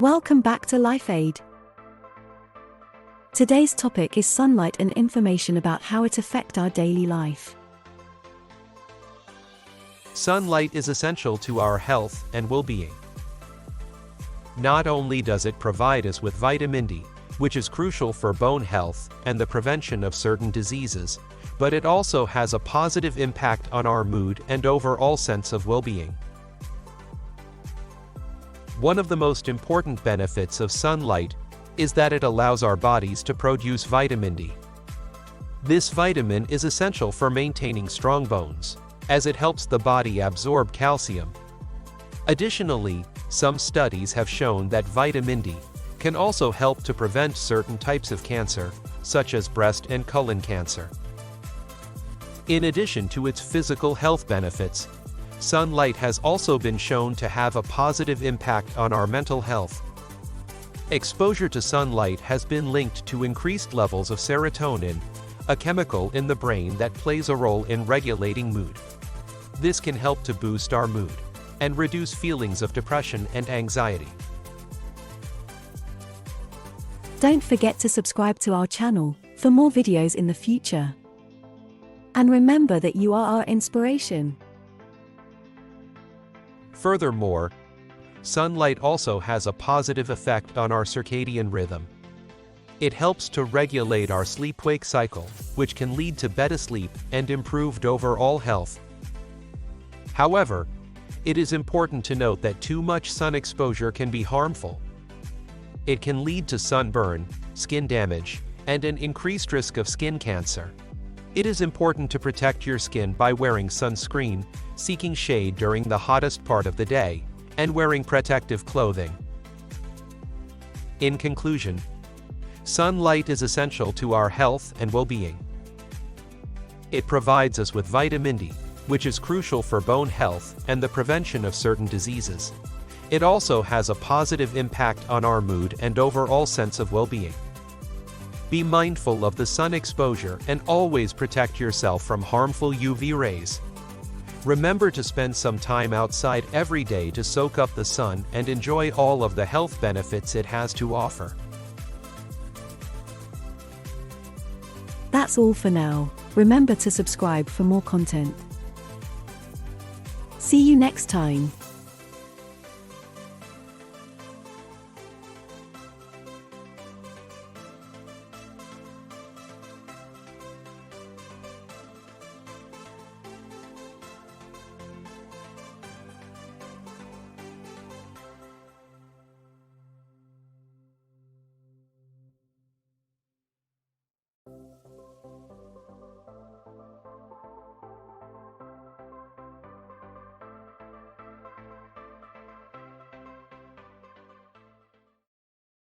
Welcome back to LifeAID. Today's topic is sunlight and information about how it affects our daily life. Sunlight is essential to our health and well-being. Not only does it provide us with vitamin D, which is crucial for bone health and the prevention of certain diseases, but it also has a positive impact on our mood and overall sense of well-being. One of the most important benefits of sunlight is that it allows our bodies to produce vitamin D. This vitamin is essential for maintaining strong bones, as it helps the body absorb calcium. Additionally, some studies have shown that vitamin D can also help to prevent certain types of cancer, such as breast and colon cancer. In addition to its physical health benefits, sunlight has also been shown to have a positive impact on our mental health. Exposure to sunlight has been linked to increased levels of serotonin, a chemical in the brain that plays a role in regulating mood. This can help to boost our mood and reduce feelings of depression and anxiety. Don't forget to subscribe to our channel for more videos in the future. And remember that you are our inspiration. Furthermore, sunlight also has a positive effect on our circadian rhythm. It helps to regulate our sleep-wake cycle, which can lead to better sleep and improved overall health. However, it is important to note that too much sun exposure can be harmful. It can lead to sunburn, skin damage, and an increased risk of skin cancer. It is important to protect your skin by wearing sunscreen, seeking shade during the hottest part of the day, and wearing protective clothing. In conclusion, sunlight is essential to our health and well-being. It provides us with vitamin D, which is crucial for bone health and the prevention of certain diseases. It also has a positive impact on our mood and overall sense of well-being. Be mindful of the sun exposure and always protect yourself from harmful UV rays. Remember to spend some time outside every day to soak up the sun and enjoy all of the health benefits it has to offer. That's all for now. Remember to subscribe for more content. See you next time.